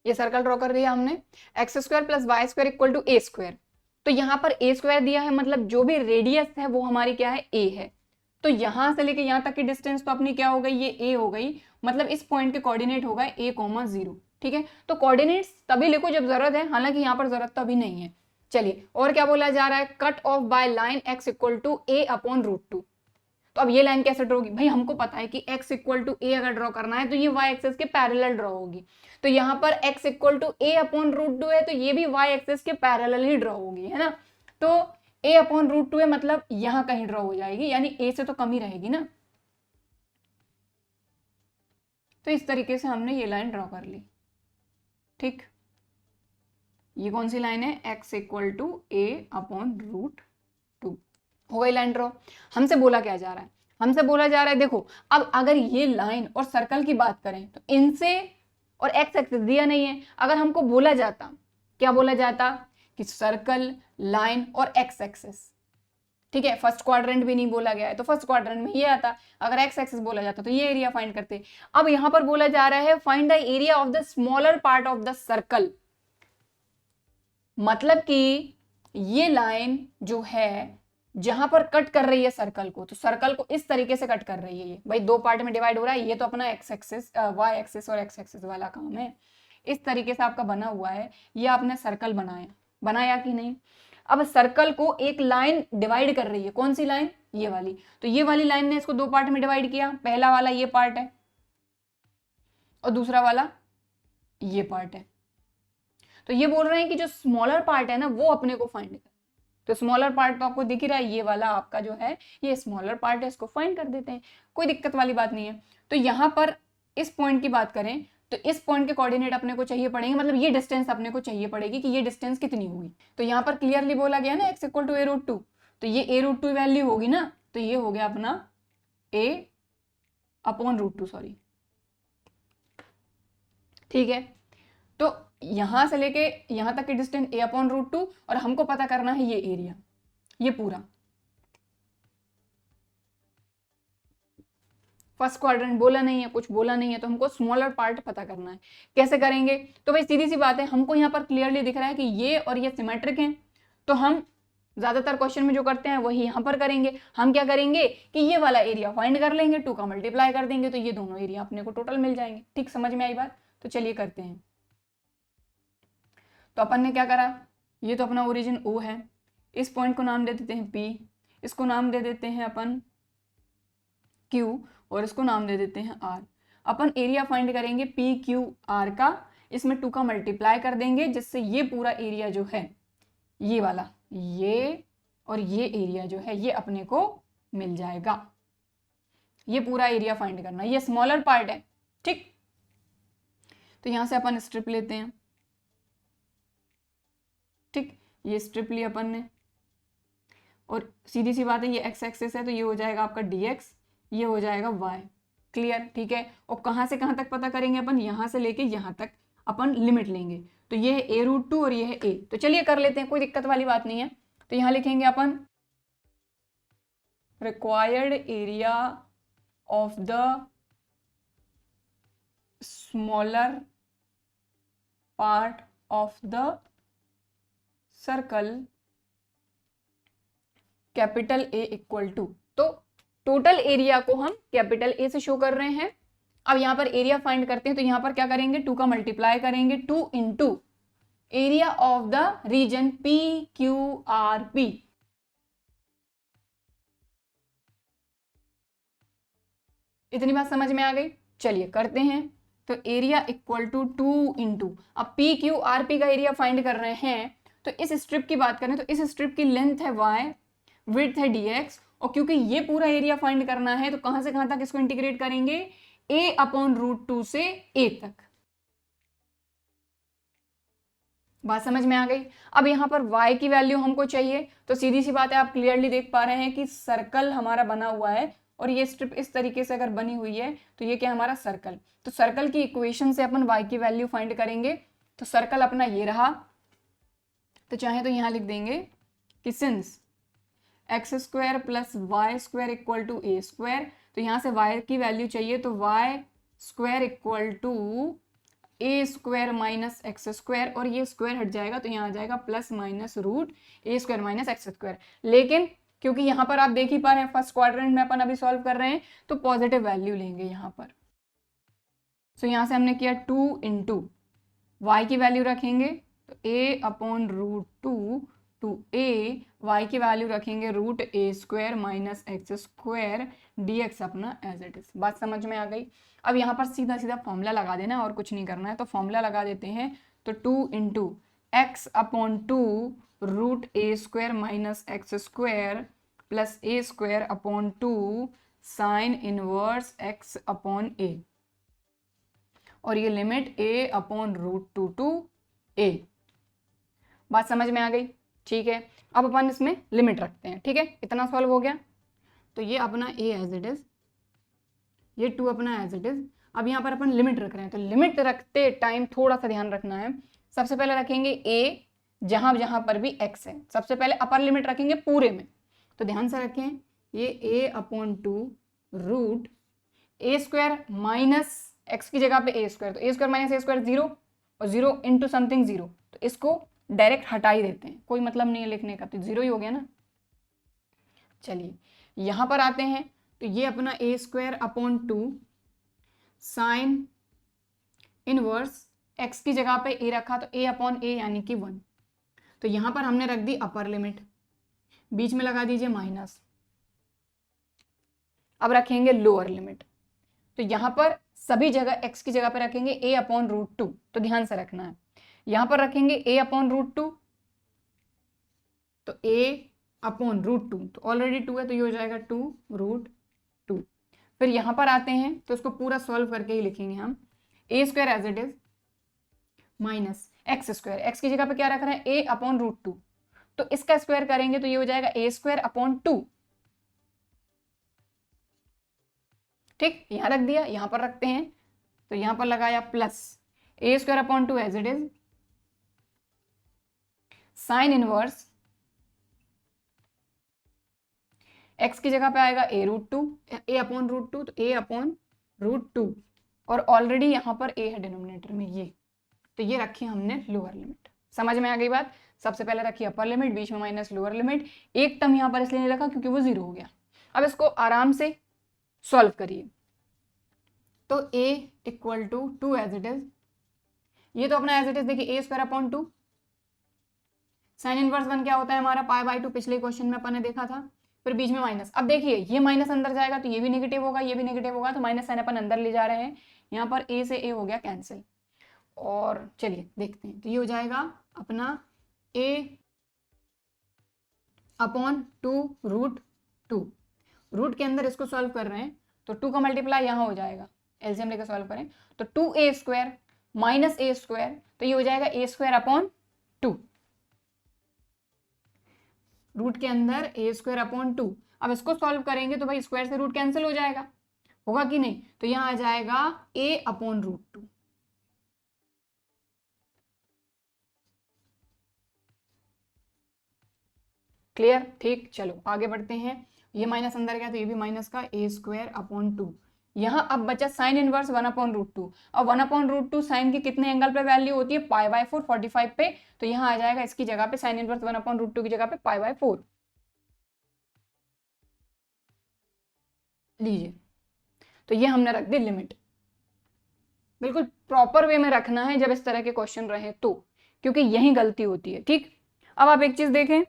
ये सर्कल ड्रॉ कर दिया हमने, x square plus y square equal to a square. तो यहां पर ए स्क्वायर दिया है, मतलब जो भी रेडियस है वो हमारी क्या है, ए है। तो यहां से लेके यहां तक की डिस्टेंस तो अपनी क्या हो गई, ये ए हो गई, मतलब इस पॉइंट के कोऑर्डिनेट होगा a,0। ठीक है, तो कोऑर्डिनेट्स तभी लिखो जब जरूरत है, हालांकि यहाँ पर जरूरत तो अभी नहीं है। चलिए और क्या बोला जा रहा है, cut off by line x equal to a/√2। तो अब ये लाइन कैसे ड्रॉ होगी, भाई हमको पता है कि x इक्वल टू a अगर ड्रॉ करना है तो ये y एक्सिस के पैरेलल ड्रॉ होगी। तो यहाँ पर x इक्वल टू a/√2 है, तो ये भी y एक्सिस के पैरेलल ही ड्रॉ होगी, है ना। तो a/√2 है, मतलब यहाँ कहीं ड्रॉ हो जाएगी, यानी a से तो कम ही रहेगी ना। तो इस तरीके से हमने ये लाइन ड्रॉ कर ली। ठीक, ये कौन सी लाइन है, x इक्वल टू a/√2 हो गई लाइन ड्रॉ। हमसे बोला क्या जा रहा है, हमसे बोला जा रहा है, देखो अब अगर ये लाइन और सर्कल की बात करें तो इनसे, और x एक्सिस दिया नहीं है, अगर हमको बोला जाता, क्या बोला जाता कि सर्कल, लाइन और x एक्सिस, ठीक है, फर्स्ट क्वाड्रेंट भी नहीं बोला गया है तो फर्स्ट क्वाड्रेंट में ये आता, अगर x एक्सिस बोला जाता तो ये एरिया फाइंड करते। अब यहां पर बोला जा रहा है find the area of the smaller part of the circle, मतलब कि ये लाइन जो है जहां पर कट कर रही है सर्कल को, तो सर्कल को इस तरीके से कट कर रही है, ये भाई दो पार्ट में डिवाइड हो रहा है, ये तो अपना x एक्सिस, y एक्सिस और x एक्सिस वाला काम है। इस तरीके से आपका बना हुआ है, ये आपने सर्कल बनाया कि नहीं। अब सर्कल को एक लाइन डिवाइड कर रही है, कौन सी लाइन, ये वाली। तो ये वाली लाइन ने इसको दो पार्ट में डिवाइड किया, पहला वाला ये पार्ट है और दूसरा वाला ये पार्ट है। तो ये बोल रहे हैं कि जो स्मॉलर पार्ट है ना वो अपने को फाइंड कर। तो स्मॉलर पार्ट तो आपको दिख ही रहा है, ये वाला आपका जो है ये स्मॉलर पार्ट है, इसको फाइंड कर देते हैं, कोई दिक्कत वाली बात नहीं है। तो यहाँ पर इस पॉइंट की बात करें तो इस पॉइंट के कोऑर्डिनेट अपने को चाहिए पड़ेंगे, मतलब ये डिस्टेंस अपने को चाहिए पड़ेगी कि ये डिस्टेंस कितनी होगी। तो यहाँ पर क्लियरली बोला गया ना x इक्वल टू a√2, तो ये a√2 वैल्यू होगी ना, तो ये हो गया अपना a/√2, सॉरी। ठीक है, तो यहां से लेके यहां तक की डिस्टेंस a/√2 और हमको पता करना है ये एरिया, ये पूरा फर्स्ट क्वाड्रेंट बोला नहीं है, कुछ बोला नहीं है, तो हमको स्मॉलर पार्ट पता करना है। कैसे करेंगे, तो भाई सीधी सी बात है, हमको यहाँ पर क्लियरली दिख रहा है कि ये और ये सिमेट्रिक हैं, तो हम ज्यादातर क्वेश्चन में जो करते हैं वही यहाँ पर करेंगे। हम क्या करेंगे कि ये वाला एरिया फाइंड कर लेंगे, 2 का मल्टीप्लाई कर देंगे, तो ये दोनों एरिया अपने को टोटल मिल जाएंगे। ठीक, समझ में आई बात, तो चलिए करते हैं। तो अपन ने क्या करा, ये तो अपना ओरिजिन O है, इस पॉइंट को नाम दे देते हैं P, इसको नाम दे देते हैं अपन Q और इसको नाम दे देते हैं R। अपन एरिया फाइंड करेंगे PQR का, इसमें 2 का मल्टीप्लाई कर देंगे, जिससे ये पूरा एरिया जो है, ये वाला, ये और ये एरिया जो है, ये अपने को मिल जाएगा। ये पूरा एरिया फाइंड करना, ये स्मॉलर पार्ट है, ठीक। तो यहां से अपन स्ट्रिप लेते हैं, ठीक, ये स्ट्रिप ली अपन ने, और सीधी सी बात है, ये एक्स एक्सिस है तो ये हो जाएगा आपका dx, ये हो जाएगा y। क्लियर, ठीक है। और कहां से कहां तक पता करेंगे अपन, यहां से लेके यहां तक अपन लिमिट लेंगे। तो ये है a√2 और ये है a। तो चलिए कर लेते हैं, कोई दिक्कत वाली बात नहीं है। तो यहां लिखेंगे अपन required area of the smaller part of the circle capital A equal to, तो टोटल एरिया को हम कैपिटल A से शो कर रहे हैं। अब यहां पर एरिया फाइंड करते हैं, तो यहां पर क्या करेंगे, 2 का मल्टीप्लाई करेंगे, 2 into area of the region PQRP। इतनी बात समझ में आ गई। चलिए करते हैं। तो एरिया इक्वल टू 2 इंटू, अब PQRP का एरिया फाइंड कर रहे हैं, तो इस स्ट्रिप की बात करें तो इस स्ट्रिप की लेंथ है y, विड्थ है dx, और क्योंकि ये पूरा एरिया फाइंड करना है तो कहां से कहां तक इसको इंटीग्रेट करेंगे, a/√2 से a तक। बात समझ में आ गई। अब यहां पर y की वैल्यू हमको चाहिए, तो सीधी सी बात है, आप क्लियरली देख पा रहे हैं कि सर्कल हमारा बना हुआ है और ये स्ट्रिप इस तरीके से अगर बनी हुई है तो ये क्या हमारा सर्कल। तो सर्कल की इक्वेशन से अपन y की वैल्यू फाइंड करेंगे। तो सर्कल अपना ये रहा, तो चाहे तो यहां लिख देंगे कि since x² plus y² equal to a², तो यहां से y की वैल्यू चाहिए, तो y² equal to a² minus x², और ये स्क्वायर हट जाएगा तो यहाँ आ जाएगा plus minus root a² minus x²। लेकिन क्योंकि यहाँ पर आप देख ही पा रहे हैं फर्स्ट क्वाड्रेंट में अपन अभी सॉल्व कर रहे हैं, तो पॉजिटिव वैल्यू लेंगे यहाँ पर। तो यहाँ से हमने किया 2 इंटू y की वैल्यू रखेंगे तो a/√2 टू a, y की वैल्यू रखेंगे √a² माइनस x² dx अपना एज इट इज। बात समझ में आ गई। अब यहाँ पर सीधा सीधा फॉर्मूला लगा देना और कुछ नहीं करना है, तो फॉर्मूला लगा देते हैं। तो 2 into x/2 √a² minus x² plus a²/2 sine inverse x/a, और ये लिमिट a/√2 टू a। बात समझ में आ गई, ठीक है। अब अपन इसमें लिमिट रखते हैं, ठीक है। इतना सॉल्व हो गया। तो ये अपना a एज इट इज, ये 2 अपना एज इट इज। अब यहाँ पर अपन लिमिट रख रहे हैं, तो लिमिट रखते टाइम थोड़ा सा ध्यान रखना है। सबसे पहले रखेंगे a, जहां जहां पर भी x है, सबसे पहले अपर लिमिट रखेंगे पूरे में। तो ध्यान से रखें, ये a/2 root a² minus x की जगह पे a², तो a² माइनस a² 0, और 0 इंटू समथिंग 0, तो इसको डायरेक्ट हटा ही देते हैं, कोई मतलब नहीं है लिखने का, तो 0 ही हो गया ना। चलिए यहां पर आते हैं, तो ये अपना a²/2 साइन इनवर्स x की जगह पे a रखा, तो a/a यानी कि 1। तो यहां पर हमने रख दी अपर लिमिट, बीच में लगा दीजिए माइनस। अब रखेंगे लोअर लिमिट, तो यहां पर सभी जगह x की जगह पे रखेंगे a/√2, तो ध्यान से रखना है। यहां पर रखेंगे a/√2, तो a/√2, तो ऑलरेडी 2 है तो ये हो जाएगा 2√2। फिर यहां पर आते हैं, तो इसको पूरा सॉल्व करके ही लिखेंगे हम, a² as it is minus x², x की जगह पे क्या रख रहे हैं a/√2, तो इसका स्क्वायर करेंगे तो ये हो जाएगा a²/2। ठीक, यहां रख दिया, यहां पर रखते हैं, तो यहां पर लगाया plus a²/2 as it is sine inverse x की जगह पे आएगा a/√2, तो a/√2, और ऑलरेडी यहां पर a है डिनोमिनेटर में ये, तो ये रखी हमने लोअर लिमिट। समझ में आ गई बात। सबसे पहले रखी अपर लिमिट, बीच में माइनस लोअर लिमिट, एक टर्म यहां पर इसलिए नहीं रखा क्योंकि वो 0 हो गया। अब इसको आराम से सॉल्व करिए। तो a equal to 2 as it is, ये तो अपना एज इट इज देखिए a²/2 साइन इनवर्स 1 क्या होता है हमारा π/2, पिछले क्वेश्चन में अपन ने देखा था। फिर बीच में माइनस, अब देखिए ये माइनस अंदर जाएगा तो ये भी नेगेटिव होगा, ये भी नेगेटिव होगा, तो माइनस साइन अपन अंदर ले जा रहे हैं। यहाँ पर a से a हो गया कैंसिल, और चलिए देखते हैं। तो ये हो जाएगा अपना a अपॉन 2√2। रूट के अंदर इसको सॉल्व कर रहे हैं तो 2 का मल्टीप्लाई यहाँ हो जाएगा, एलसीएम लेकर सॉल्व करें तो 2a² माइनस a², तो ये हो जाएगा a² अपॉन 2। रूट के अंदर a² अपॉन 2। अब इसको सॉल्व करेंगे तो भाई स्क्वायर से रूट कैंसिल हो जाएगा, होगा कि नहीं? तो यहाँ आ जाएगा a अपॉन √2। क्लियर? ठीक, चलो आगे बढ़ते हैं। ये माइनस अंदर गया तो ये भी माइनस का a² अपॉन 2। यहाँ अब बचा साइन इनवर्स 1/√2। अब 1/√2 साइन के कितने एंगल पे वैल्यू होती है? π/4 45 पे। तो यहाँ आ जाएगा इसकी जगह पे साइन इनवर्स 1/√2 की जगह पे π/4 लीजिए। तो ये हमने रख दी लिमिट। बिल्कुल प्रॉपर वे में रखना है जब इस तरह के क्वेश्चन रहे तो, क्योंकि यही गलती होती है। ठीक, अब आप एक चीज देखें,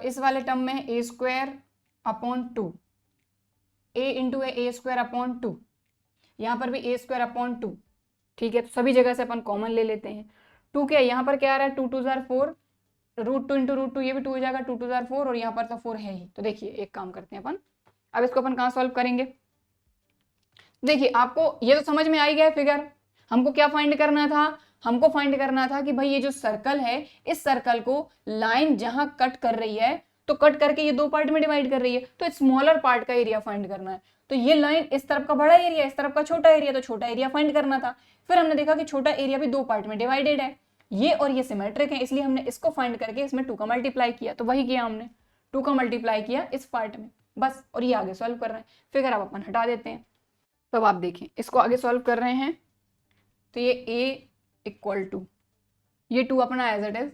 इस वाले टर्म में a² upon 2, a into a² upon 2, यहाँ पर भी a² अपॉन 2। ठीक है, तो सभी जगह से अपन कॉमन ले लेते हैं। 2 क्या यहाँ पर क्या आ रहा है? 2 2 जार 4, √2 इंटू √2 ये भी 2 हो जाएगा, 2 2 जार 4 और यहाँ पर तो 4 है ही। तो देखिए एक काम करते हैं अपन, अब इसको अपन कहाँ सॉल्व करेंगे? देखिए आपको ये तो समझ में आ ही गया फिगर। हमको क्या फाइंड करना था? हमको फाइंड करना था कि भाई ये जो सर्कल है, इस सर्कल को लाइन जहां कट कर रही है तो कट करके ये 2 पार्ट में डिवाइड कर रही है, तो स्मॉलर पार्ट का एरिया फाइंड करना है। तो ये लाइन इस तरफ का बड़ा एरिया, इस तरफ का छोटा एरिया, तो छोटा एरिया फाइंड करना था। फिर हमने देखा कि छोटा एरिया भी 2 पार्ट में डिवाइडेड है, ये और ये सिमेट्रिक है, इसलिए हमने इसको फाइंड करके इसमें 2 का मल्टीप्लाई किया। तो वही किया हमने, 2 का मल्टीप्लाई किया इस पार्ट में बस, और ये आगे सॉल्व कर रहे हैं। फिगर अब अपन हटा देते हैं। तो अब आप देखें, इसको आगे सॉल्व कर रहे हैं तो ये a इक्वल टू ये 2 अपना एज इट इज,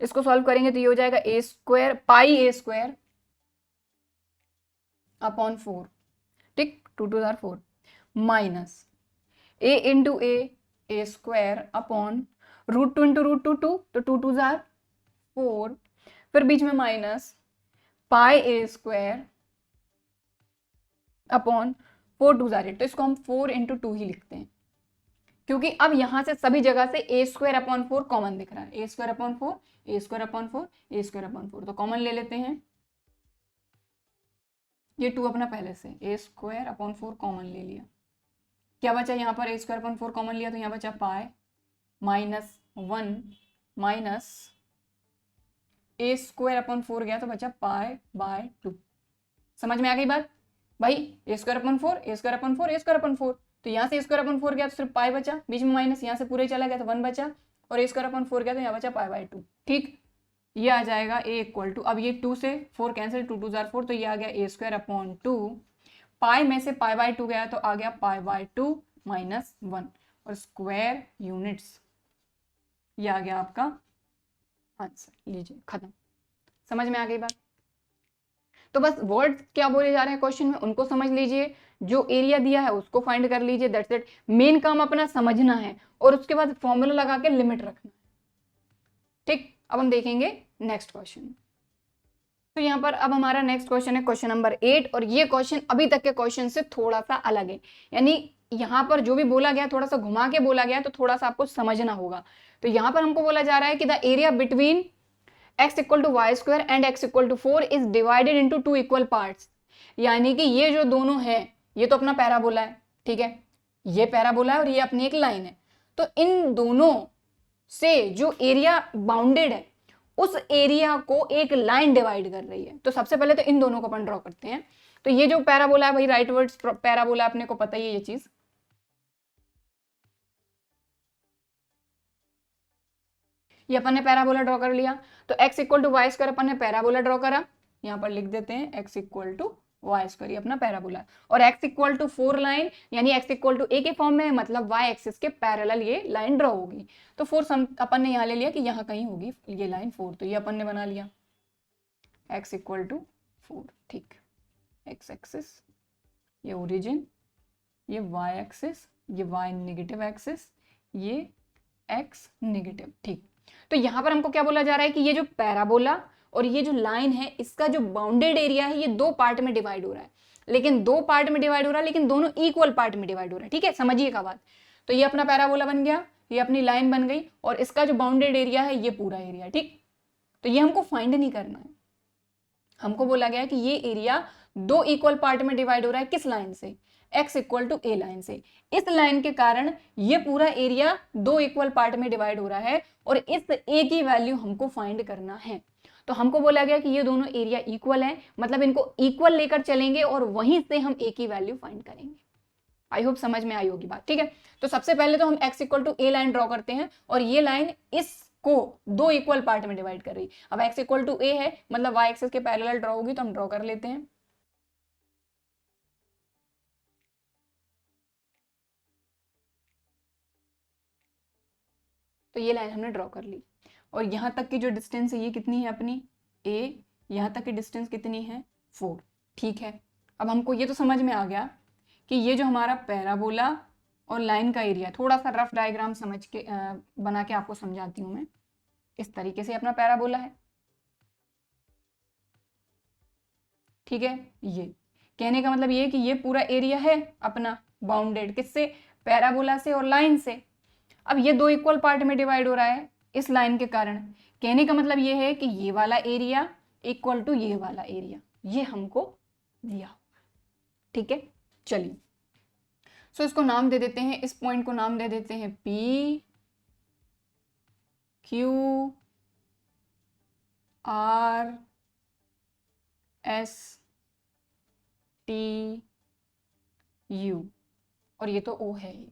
इसको सॉल्व करेंगे तो ये हो जाएगा a² πa² अपॉन 4। ठीक, 2 2 जार 4 minus a into a² upon √2 into √2 2, तो 2 2 जार 4, फिर बीच में माइनस πa² अपॉन 4 2 जार 8। तो इसको हम 4 इंटू 2 ही लिखते हैं, क्योंकि अब यहां से सभी जगह से a² अपॉन 4 कॉमन दिख रहा है। a² upon 4, a² upon 4, a² upon 4, तो कॉमन ले लेते हैं। ये 2 अपना पहले से a² अपॉन 4 कॉमन ले लिया, क्या बचा यहाँ पर? a² अपॉन 4 कॉमन लिया तो यहाँ बचा pi minus 1 minus a² upon 4 गया तो बचा π/2। समझ में आ गई बात भाई? a² upon 4, a² upon 4, a² upon 4, तो यहाँ से a² अपॉन 4 गया तो सिर्फ पाई बचा, बीच में माइनस, यहाँ से पूरे चला गया तो 1 बचा, और a² अपॉन 4 गया तो यहाँ बचा π/2। ठीक, ये आ जाएगा a इक्वल टू, अब ये 2 से 4 कैंसिल, 2 2 जार 4, तो ये आ गया a² अपॉन 2, पाई में से π/2 गया तो आ गया π/2 माइनस 1, और स्क्वायर यूनिट्स, ये आ गया आपका आंसर। लीजिए खत्म। समझ में आ गई बात? तो बस वर्ड क्या बोले जा रहे हैं क्वेश्चन में उनको समझ लीजिए, जो एरिया दिया है उसको फाइंड कर लीजिए, दैट्स इट। मेन काम अपना समझना है और उसके बाद फॉर्मूला लगा के लिमिट रखना है। ठीक, अब हम देखेंगे नेक्स्ट क्वेश्चन। तो यहाँ पर अब हमारा नेक्स्ट क्वेश्चन है क्वेश्चन नंबर 8, और ये क्वेश्चन अभी तक के क्वेश्चन से थोड़ा सा अलग है, यानी यहाँ पर जो भी बोला गया थोड़ा सा घुमा के बोला गया, तो थोड़ा सा आपको समझना होगा। तो यहाँ पर हमको बोला जा रहा है कि the area between x equal to y² and x equal to 4 is divided into 2 equal parts. यानी कि ये जो दोनों है, ये तो अपना पैराबोला है, ठीक है, ये पैराबोला है और ये अपनी एक लाइन है। तो इन दोनों से जो एरिया बाउंडेड है, उस एरिया को एक लाइन डिवाइड कर रही है। तो सबसे पहले तो इन दोनों को अपन ड्रॉ करते हैं। तो ये जो पैराबोला है भाई, राइट वर्ड्स पैराबोला, अपने को पता ही है ये चीज। ये अपन ने पैराबोला ड्रॉ कर लिया। तो x इक्वल टू y² अपन ने पैराबोला ड्रॉ करा, यहाँ पर लिख देते हैं x इक्वल टू y², ये अपना पैराबोला। और x इक्वल टू 4 लाइन, यानी x इक्वल टू a के फॉर्म में है, मतलब y एक्सिस के पैरेलल ये लाइन ड्रॉ होगी। तो 4 अपन ने यहाँ ले लिया कि यहाँ कहीं होगी ये लाइन 4, तो ये अपन ने बना लिया x इक्वल टू 4। ठीक, x एक्सिस, ये ओरिजिन, ये y एक्सिस, ये y नेगेटिव एक्सिस, ये x नेगेटिव। ठीक, तो यहां पर हमको क्या बोला जा रहा है कि ये जो पैराबोला और ये जो लाइन है, इसका जो बाउंडेड एरिया है, ये 2 पार्ट में डिवाइड हो रहा है। लेकिन दो पार्ट में डिवाइड हो रहा है, लेकिन दोनों इक्वल पार्ट में डिवाइड हो रहा है। ठीक है, समझिएगा बात। तो ये अपना पैराबोला बन गया, ये अपनी लाइन बन गई, और इसका जो बाउंडेड एरिया है ये पूरा एरिया। ठीक, तो ये हमको फाइंड नहीं करना है, हमको बोला गया है कि ये एरिया दो इक्वल पार्ट में डिवाइड हो रहा है। किस लाइन से? x equal to a line से। इस लाइन के कारण ये पूरा एरिया दो इक्वल पार्ट में डिवाइड हो रहा है, और इस a की वैल्यू हमको फाइंड करना है। तो हमको बोला गया कि ये दोनों एरिया इक्वल है, मतलब इनको इक्वल लेकर चलेंगे और वहीं से हम a की वैल्यू फाइंड करेंगे। आई होप समझ में आई होगी बात। ठीक है, तो सबसे पहले तो हम x equal to a line draw करते हैं, और ये लाइन इसको दो इक्वल पार्ट में डिवाइड कर रही। अब x इक्वल टू ए है, मतलब y एक्सिस के पैरेलल ड्रॉ होगी, तो हम ड्रॉ कर लेते हैं। तो ये लाइन हमने ड्रॉ कर ली, और यहाँ तक की जो डिस्टेंस है ये कितनी है अपनी a, यहाँ तक की डिस्टेंस कितनी है 4। ठीक है, अब हमको ये तो समझ में आ गया कि ये जो हमारा पैराबोला और लाइन का एरिया, थोड़ा सा रफ डायग्राम समझ के बना के आपको समझाती हूँ मैं। इस तरीके से अपना पैराबोला है। ठीक है, ये कहने का मतलब ये है कि ये पूरा एरिया है अपना बाउंडेड किससे? पैराबोला से और लाइन से। अब ये दो इक्वल पार्ट में डिवाइड हो रहा है इस लाइन के कारण। कहने का मतलब ये है कि ये वाला एरिया इक्वल टू ये वाला एरिया, ये हमको दिया। ठीक है, चलिए सो इसको नाम दे देते हैं, इस पॉइंट को नाम दे देते हैं P Q R S T U, और ये तो O है। ये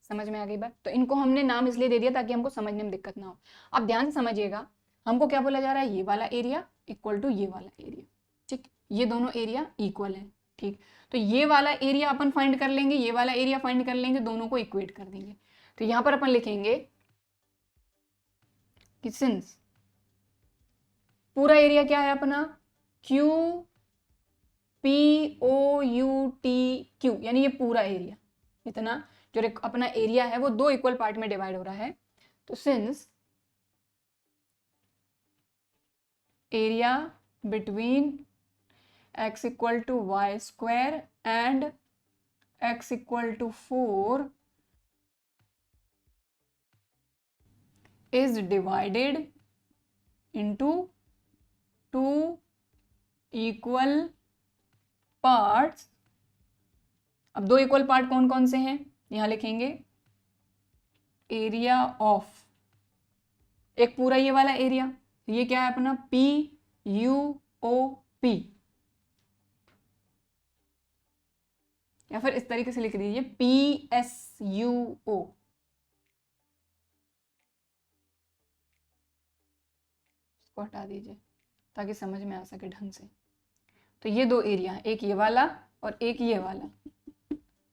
समझ में आ गई बात? तो इनको हमने नाम इसलिए दे दिया ताकि हमको समझने में दिक्कत ना हो। अब ध्यान से समझिएगा, हमको क्या बोला जा रहा है? ये वाला एरिया इक्वल टू ये वाला एरिया। ठीक, ये दोनों एरिया इक्वल है। ठीक, तो ये वाला एरिया अपन फाइंड कर लेंगे, ये वाला एरिया फाइंड कर लेंगे, दोनों को इक्वेट कर देंगे। तो यहां पर अपन लिखेंगे कि सिंस पूरा एरिया क्या है अपना Q P O U T Q, यानी ये पूरा एरिया इतना जो अपना एरिया है वो दो इक्वल पार्ट में डिवाइड हो रहा है। तो since area between x equal to y square and x equal to 4 is divided into two equal parts। अब दो इक्वल पार्ट कौन कौन से हैं? यहां लिखेंगे एरिया ऑफ, एक पूरा ये वाला एरिया, ये क्या है अपना PUOP, या फिर इस तरीके से लिख दीजिए PSUO। इसको हटा दीजिए ताकि समझ में आ सके ढंग से। तो ये दो एरिया है, एक ये वाला और एक ये वाला।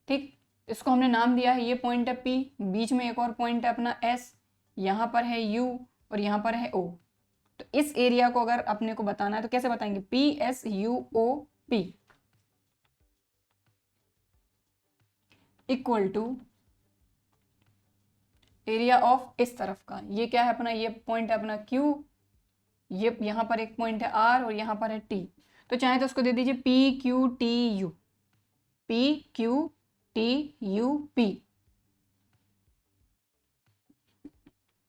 ठीक, इसको हमने नाम दिया है, ये पॉइंट है P, बीच में एक और पॉइंट है अपना S, यहाँ पर है U और यहाँ पर है O। तो इस एरिया को अगर अपने को बताना है तो कैसे बताएंगे? PSUOP equal to area of इस तरफ का, ये क्या है अपना, ये पॉइंट है अपना Q, ये यहाँ पर एक पॉइंट है R और यहाँ पर है T। तो चाहे तो उसको दे दीजिए PQTU, PQTUP।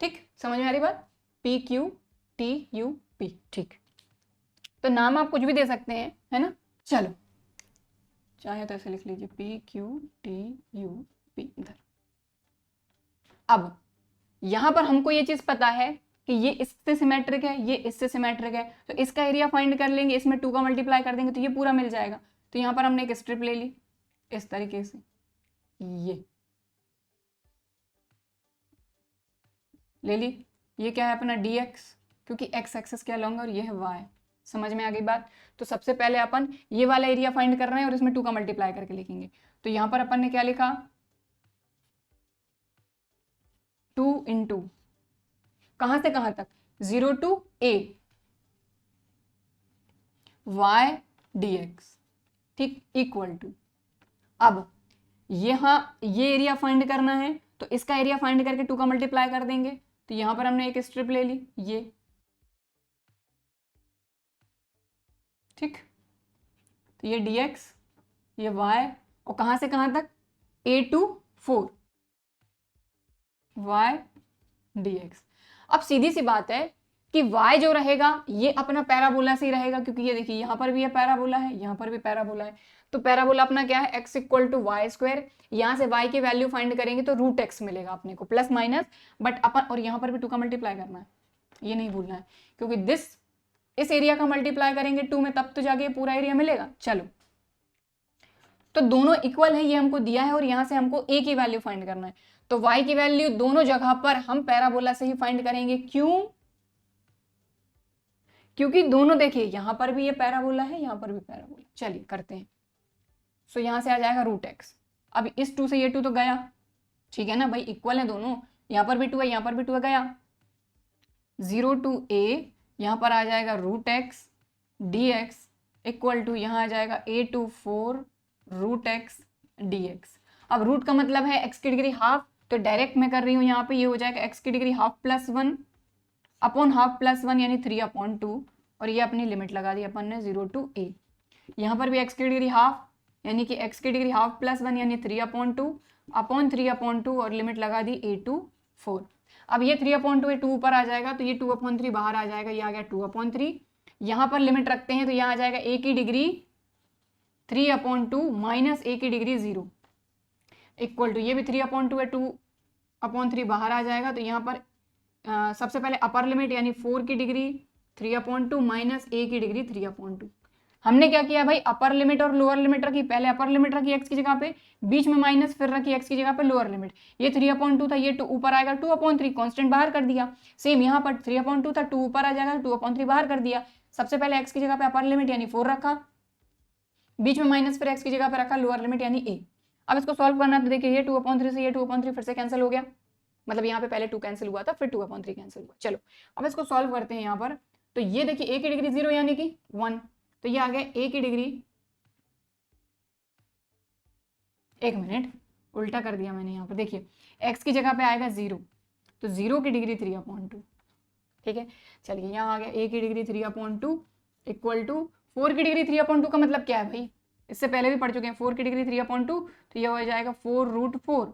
ठीक, समझ में आ रही बात? PQTUP। ठीक, तो नाम आप कुछ भी दे सकते हैं, है ना। चलो चाहे तो ऐसे लिख लीजिए PQTUP इधर। अब यहां पर हमको ये चीज पता है कि ये इससे सिमेट्रिक है, ये इससे सिमेट्रिक है, तो इसका एरिया फाइंड कर लेंगे, इसमें 2 का मल्टीप्लाई कर देंगे तो ये पूरा मिल जाएगा। तो यहां पर हमने एक स्ट्रिप ले ली इस तरीके से, ये ले ली, ये क्या है अपना dx, क्योंकि x एक्सिस के अलॉन्ग और ये है y। समझ में आ गई बात? तो सबसे पहले अपन ये वाला एरिया फाइंड कर रहे हैं और इसमें 2 का मल्टीप्लाई करके लिखेंगे। तो यहां पर अपन ने क्या लिखा? 2 इंटू कहां से कहां तक? 0 to a y dx। ठीक, इक्वल टू, अब यहां ये एरिया फाइंड करना है तो इसका एरिया फाइंड करके 2 का मल्टीप्लाई कर देंगे। तो यहां पर हमने एक स्ट्रिप ले ली, ये ठीक, तो ये dx ये y और कहाँ से कहाँ तक a to 4 y dx। अब सीधी सी बात है कि y जो रहेगा ये अपना पैराबोला से ही रहेगा, क्योंकि ये देखिए यहाँ पर भी ये पैराबोला है, यहाँ पर भी पैराबोला है। तो पैराबोला अपना क्या है, x equal to y square. यहाँ से y की वैल्यू फाइंड करेंगे तो रूट x मिलेगा अपने को, प्लस माइनस, बट अपन और यहाँ पर भी 2 का मल्टीप्लाई करना है, ये नहीं भूलना है, क्योंकि इस एरिया का मल्टीप्लाई करेंगे 2 में तब तो जाके पूरा एरिया मिलेगा। चलो, तो दोनों इक्वल है, ये हमको दिया है और यहाँ से हमको a की वैल्यू फाइंड करना है। तो y की वैल्यू दोनों जगह पर हम पैराबोला से ही फाइंड करेंगे। क्यों? क्योंकि दोनों देखिए यहाँ पर भी ये पैराबोला है, यहाँ पर भी पैराबोला। चलिए करते हैं। सो यहाँ से आ जाएगा रूट एक्स। अब इस 2 से ये 2 तो गया, ठीक है ना भाई, इक्वल है दोनों, यहाँ पर भी 2 है, यहाँ पर भी 2 है, गया। 0 to a, यहाँ पर आ जाएगा root x dx equal to यहाँ आ जाएगा a to 4 root x dx। अब रूट का मतलब है x की डिग्री हाफ, तो डायरेक्ट मैं कर रही हूँ यहाँ पे, ये हो जाएगा x की degree half plus 1 upon half plus 1 यानी 3/2, और ये अपनी लिमिट लगा दी अपन ने 0 to a। यहाँ पर भी x की डिग्री हाफ यानी कि x की डिग्री हाफ प्लस 1 यानी 3/2 अपॉन 3/2 और लिमिट लगा दी a to 4। अब ये 3/2 ये 2 ऊपर आ जाएगा, तो ये 2/3 बाहर आ जाएगा, ये आ गया 2/3। यहाँ पर लिमिट रखते हैं तो यहाँ आ जाएगा a की डिग्री 3/2 माइनस a की डिग्री 0 इक्वल टू, ये भी 3/2 है, 2/3 बाहर आ जाएगा। तो यहाँ पर सबसे पहले अपर लिमिट यानी 4 की डिग्री 3/2 माइनस a की डिग्री 3/2। हमने क्या किया भाई, अपर लिमिट और लोअर लिमिट रखी। पहले अपर लिमिट रखी x की जगह पे, बीच में माइनस, फिर रखी x की जगह पे लोअर लिमिट। ये 3/2 था, ये 2 ऊपर आएगा, 2/3 कांस्टेंट बाहर कर दिया। सेम यहाँ पर 3/2 था, 2 ऊपर आ जाएगा, 2/3 बाहर कर दिया। सबसे पहले x की जगह पे अपर लिमिट यानी 4 रखा, बीच में माइनस, फिर x की जगह पे रखा लोअर लिमिट यानी a। अब इसको सॉल्व करना, तो देखिए ये 2/3 से ये 2/3 फिर से कैंसिल हो गया, मतलब यहाँ पे पहले 2 कैंसिल हुआ था, फिर 2/3 कैंसिल हुआ। चलो अब इसको सॉल्व करते हैं यहाँ पर। तो ये देखिए a की डिग्री 0 यानी कि 1, तो ये आ गया a की डिग्री, एक मिनट उल्टा कर दिया मैंने यहाँ पर, देखिए x की जगह पे आएगा 0, तो 0 की डिग्री 3/2, ठीक है। चलिए यहाँ आ गया a की डिग्री 3/2 इक्वल टू 4 की डिग्री 3/2 का मतलब क्या है भाई, इससे पहले भी पढ़ चुके हैं। 4 की डिग्री 3/2 तो ये हो जाएगा 4√4,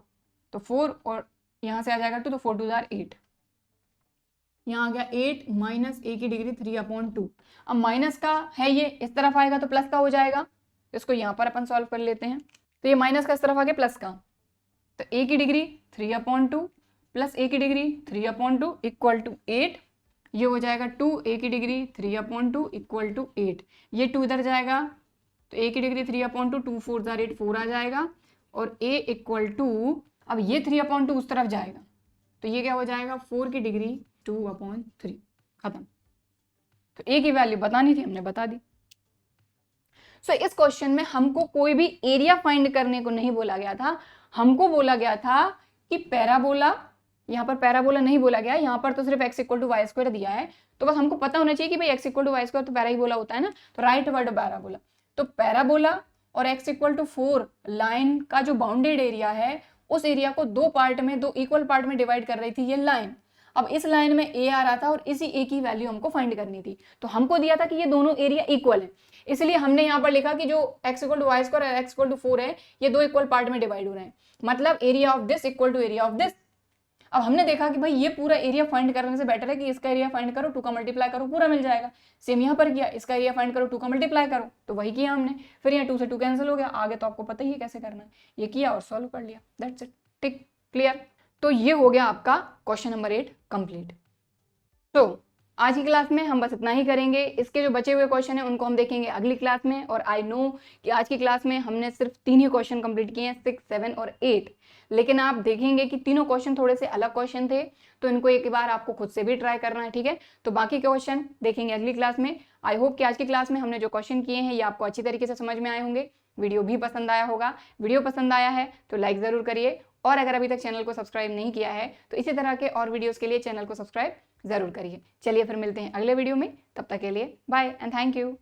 तो 4 और यहाँ से आ जाएगा 2, तो 4 2 8। यहाँ आ गया 8 माइनस a की डिग्री 3/2। अब माइनस का है ये, इस तरफ आएगा तो प्लस का हो जाएगा, इसको यहाँ पर अपन सॉल्व कर लेते हैं। तो ये माइनस का इस तरफ आ गया प्लस का, तो a की डिग्री 3/2 प्लस a की डिग्री 3/2 इक्वल टू 8। ये हो जाएगा 2 a की डिग्री 3/2 इक्वल टू 8। ये 2 इधर जाएगा, तो a की डिग्री 3/2, 2 4 8 4 आ जाएगा, और a इक्वल टू, अब ये 3/2 उस तरफ जाएगा, तो ये क्या हो जाएगा 4 की डिग्री 2/3, खत्म। तो a की वैल्यू बतानी थी, हमने बता दी। सो इस क्वेश्चन में हमको कोई भी एरिया फाइंड करने को नहीं बोला गया था, हमको बोला गया था कि पैराबोला, यहाँ पर पैराबोला नहीं बोला गया, यहाँ पर तो सिर्फ x equal to y square दिया है, तो बस हमको पता होना चाहिए कि भाई x equal to y square तो पैराबोला होता है ना, तो राइट वर्ड पैराबोला। तो पैराबोला और x इक्वल टू 4 लाइन का जो बाउंडेड एरिया है, उस एरिया को 2 पार्ट में, 2 इक्वल पार्ट में डिवाइड कर रही थी ये लाइन। अब इस लाइन में a आ रहा था और इसी a की वैल्यू हमको फाइंड करनी थी, तो हमको दिया था कि ये दोनों एरिया इक्वल है, इसलिए हमने यहाँ पर लिखा कि जो x equal to y square और x इक्वल टू 4 है, ये 2 इक्वल पार्ट में डिवाइड हो रहे हैं, मतलब area of this equal to area of this. अब हमने देखा कि भाई ये पूरा एरिया फाइंड करने से बेटर है कि इसका एरिया फाइंड करो, 2 का मल्टीप्लाई करो, पूरा मिल जाएगा। सेम यहाँ पर किया, इसका एरिया फाइंड करो, 2 का मल्टीप्लाई करो, तो वही किया हमने। फिर यहाँ 2 से 2 कैंसिल हो गया, आगे तो आपको पता ही है कैसे करना है, ये किया और सॉल्व कर लिया, दैट्स इट, ठीक, क्लियर। तो ये हो गया आपका क्वेश्चन नंबर 8 कंप्लीट। तो आज की क्लास में हम बस इतना ही करेंगे, इसके जो बचे हुए क्वेश्चन हैं उनको हम देखेंगे अगली क्लास में। और आई नो कि आज की क्लास में हमने सिर्फ 3 ही क्वेश्चन कंप्लीट किए हैं, 6, 7 और 8, लेकिन आप देखेंगे कि तीनों क्वेश्चन थोड़े से अलग क्वेश्चन थे, तो इनको एक बार आपको खुद से भी ट्राई करना है, ठीक है। तो बाकी क्वेश्चन देखेंगे अगली क्लास में। आई होप कि आज की क्लास में हमने जो क्वेश्चन किए हैं ये आपको अच्छी तरीके से समझ में आए होंगे, वीडियो भी पसंद आया होगा। वीडियो पसंद आया है तो लाइक ज़रूर करिए, और अगर अभी तक चैनल को सब्सक्राइब नहीं किया है तो इसी तरह के और वीडियोस के लिए चैनल को सब्सक्राइब जरूर करिए। चलिए फिर मिलते हैं अगले वीडियो में, तब तक के लिए बाय एंड थैंक यू।